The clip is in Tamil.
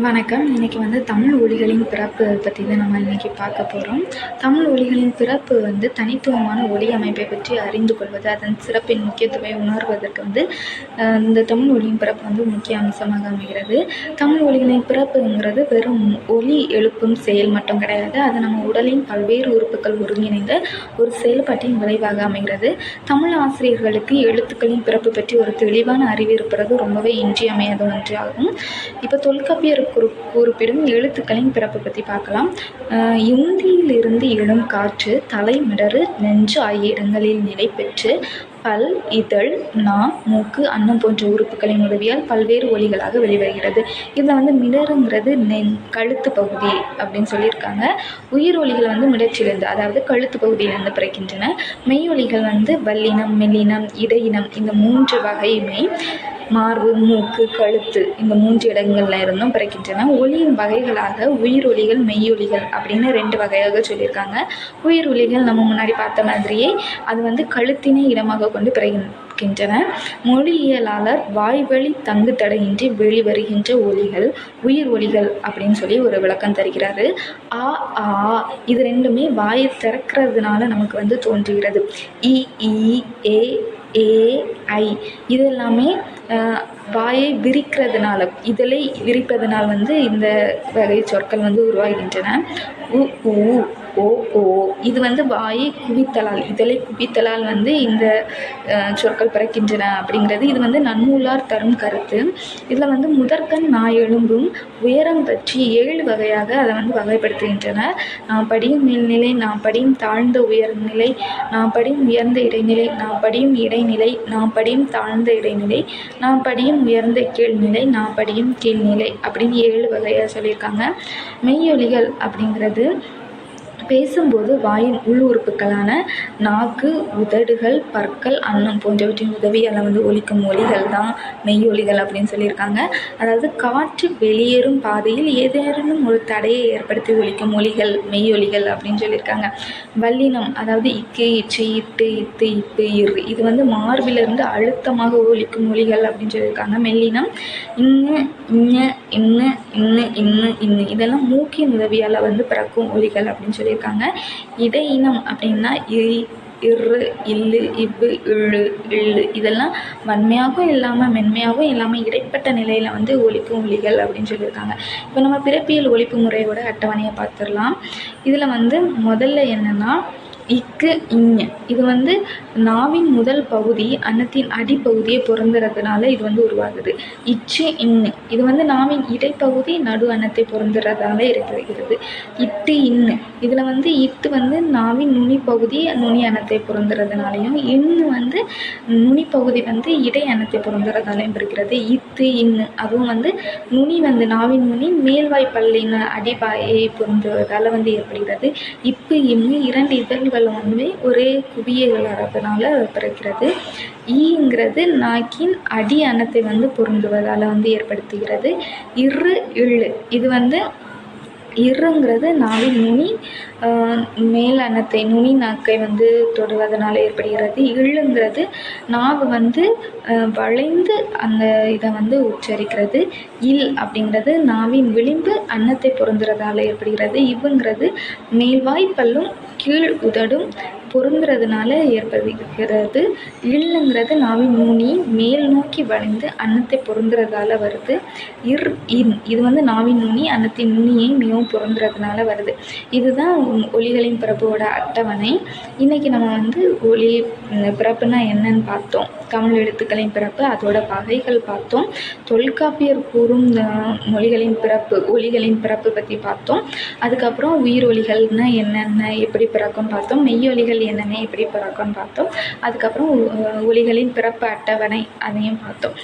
வணக்கம். இன்றைக்கி தமிழ் ஒலிகளின் பிறப்பு பற்றி தான் நம்ம இன்றைக்கி பார்க்க போகிறோம். தமிழ் ஒலிகளின் பிறப்பு தனித்துவமான ஒலி அமைப்பை பற்றி அறிந்து கொள்வது, அதன் சிறப்பின் முக்கியத்துவத்தை உணர்வதற்கு இந்த தமிழ் ஒலியின் பிறப்பு முக்கிய அம்சமாக அமைகிறது. தமிழ் ஒலிகளின் பிறப்புங்கிறது வெறும் ஒலி எழுப்பும் செயல் மட்டும் கிடையாது. அது நம்ம உடலின் பல்வேறு உறுப்புகள் ஒருங்கிணைந்த ஒரு செயல்பாட்டின் விளைவாக அமைகிறது. தமிழ் ஆசிரியர்களுக்கு எழுத்துக்களின் பிறப்பு பற்றி ஒரு தெளிவான அறிவு இருப்பது ரொம்பவே இன்றியமையாத ஒன்றாகும். இப்போ தொல்காப்பியர் குறிப்பிடும் எழுத்துக்களின் பிறப்பு பற்றி பார்க்கலாம். இந்தியிலிருந்து எழும் காற்று தலைமிடறு நெஞ்சு ஆகிய இடங்களில் நிலை பெற்று பல், இதழ், நா, மூக்கு, அன்னம் போன்ற உறுப்புகளின் உதவியால் பல்வேறு ஒலிகளாக வெளிவருகிறது. இதில் மிடறுங்கிறது கழுத்து பகுதி அப்படின்னு சொல்லியிருக்காங்க. உயிர் ஒலிகள் மிடற்றிலிருந்து, அதாவது கழுத்து பகுதியிலிருந்து பிறக்கின்றன. மெய் ஒலிகள் வல்லினம், மெல்லினம், இடையினம், இந்த 3 வகையுமே மார்பு, மூக்கு, கழுத்து இந்த 3 இடங்கள்ல இருந்தும் பிறக்கின்றன. ஒலியின் வகைகளாக உயிர் ஒலிகள், மெய்யொலிகள் அப்படின்னு 2 வகையாக சொல்லியிருக்காங்க. உயிர் ஒலிகள் நம்ம முன்னாடி பார்த்த மாதிரியே அது கழுத்தினை இடமாக கொண்டு பிறக்கின்றன. மொழியியலாளர் வாய்வழி தங்கு தடையின்றி வெளிவருகின்ற ஒலிகள் உயிர் ஒலிகள் அப்படின்னு சொல்லி ஒரு விளக்கம் தருகிறாரு. ஆ, ஆ இது 2மே வாயை திறக்கிறதுனால நமக்கு தோன்றுகிறது. இ, ஏ, ஏ, ஐ இது எல்லாமே வாயை விரிக்கிறதுனால, இதழை விரிப்பதனால் இந்த வகை சொற்கள் உருவாகின்றன. உ, ஊ, ஓ, ஓ இது வாயை குவித்தலால், இதழை குவித்தலால் இந்த சொற்கள் பிறக்கின்றன அப்படிங்கிறது இது நன்னூலார் தரும் கருத்து. இதில் முதற்கண் நாய் எலும்பும் உயரம் பற்றி 7 வகையாக அதை வகைப்படுத்துகின்றனர். நாம் படியும் மேல்நிலை, நாம் படியும் தாழ்ந்த உயர்நிலை, நாம் படியும் உயர்ந்த இடைநிலை, நாம் படியும் இடைநிலை, நாம் படியும் தாழ்ந்த இடைநிலை, நாம் படியும் உயர்ந்த கீழ்நிலை, நாம் படியும் கீழ்நிலை அப்படின்னு 7 வகையாக சொல்லியிருக்காங்க. மெய்யொலிகள் அப்படிங்கிறது பேசும்போது வாயின் உள் உறுப்புகளான நாக்கு, உதடுகள், பற்கள், அன்னம் போன்றவற்றின் உதவியால் ஒலிக்கும் ஒலிகள் தான் மெய்யொலிகள் அப்படின்னு சொல்லியிருக்காங்க. அதாவது காற்று வெளியேறும் பாதையில் ஏதேனும் ஒரு தடையை ஏற்படுத்தி ஒலிக்கும் ஒலிகள் மெய்யொலிகள் அப்படின்னு சொல்லியிருக்காங்க. வல்லினம், அதாவது இக்கு, இச்சு, இட்டு, இத்து, இப்பு, இரு இது மார்பிலிருந்து அழுத்தமாக ஒலிக்கும் ஒலிகள் அப்படின்னு சொல்லியிருக்காங்க. மெல்லினம் இங்கு, இங்க, இன்னு, இன்னு இதெல்லாம் மூக்கின் உதவியால் பிறக்கும் ஒலிகள் அப்படின்னு சொல்லியிருக்காங்க. இடையினம் அப்படின்னா இரு, இல்லு, இவ்வு, இள்ளு, இள்ளு இதெல்லாம் வன்மையாகவும் இல்லாமல் மென்மையாகவும் இல்லாமல் இடைப்பட்ட நிலையில் ஒலிக்கும் ஒலிகள் அப்படின்னு சொல்லியிருக்காங்க. இப்போ நம்ம பிறப்பியல் ஒலிப்பு முறையோட அட்டவணையை பார்த்துடலாம். இதில் முதல்ல என்னென்னா இக்கு, இஞ் இது நாவின் முதல் பகுதி அன்னத்தின் அடிப்பகுதியை பொருந்துறதுனால இது உருவாகுது. இச்சு, இன்னு இது நாவின் இடைப்பகுதி நடு அன்னத்தை பொருந்துறதால இருக்கிறது. இட்டு, இன்னு இதில் இட்டு நாவின் நுனி பகுதி நுனி அன்னத்தை பொருந்துறதுனாலையும், இன்னு நுனிப்பகுதி இடை அன்னத்தை பொருந்துறதாலையும் இருக்கிறது. இத்து, இன்னு அதுவும் நுனி நாவின் நுனி மேல்வாய் பல்லின் அடிவாயை பொருந்துவதால் ஏற்படுகிறது. இப்பு, இன்னு 2 இதழ்கள் ஒரே குவியலறதுனால பிறக்கிறது. ஈங்கிறது நாக்கின் அடி அன்னத்தை பொருந்துவதால் ஏற்படுத்துகிறது. இரு, இள்ளு இது இருங்கிறது நாவின் நுனி மேல் அன்னத்தை நுனி நாக்கை தொடுவதனால ஏற்படுகிறது. இள்ளுங்கிறது நாவு வளைந்து அந்த இதை உச்சரிக்கிறது. இல் அப்படிங்கிறது நாவின் விளிம்பு அன்னத்தை பொருந்துறதால ஏற்படுகிறது. இவ்வுங்கிறது மேல்வாய் பல்லும் கீழ் உதடும் பொருந்துறதுனால ஏற்படுகிறது. இல்லுங்கிறது நாவின் நுனி மேல் நோக்கி வளைந்து அன்னத்தை பொருந்துறதால வருது. இன் இது நாவின் நுனி அன்னத்தின் நுனியை மிகவும் பொருந்துறதுனால வருது. இதுதான் ஒலிகளின் பிறப்போட அட்டவணை. இன்றைக்கி நம்ம ஒலி பிறப்புனா என்னன்னு பார்த்தோம். தமிழ் எழுத்துக்களின் பிறப்பு, அதோட வகைகள் பார்த்தோம். தொல்காப்பியர் கூறும் ஒலிகளின் பிறப்பு பற்றி பார்த்தோம். அதுக்கப்புறம் உயிர் ஒலிகள்னா என்னென்ன, எப்படி பிறக்கும்னு பார்த்தோம். மெய்யொலிகள் என்னென்ன, எப்படி பிறக்கும்னு பார்த்தோம். அதுக்கப்புறம் ஒலிகளின் பிறப்பு அட்டவணை அதையும் பார்த்தோம்.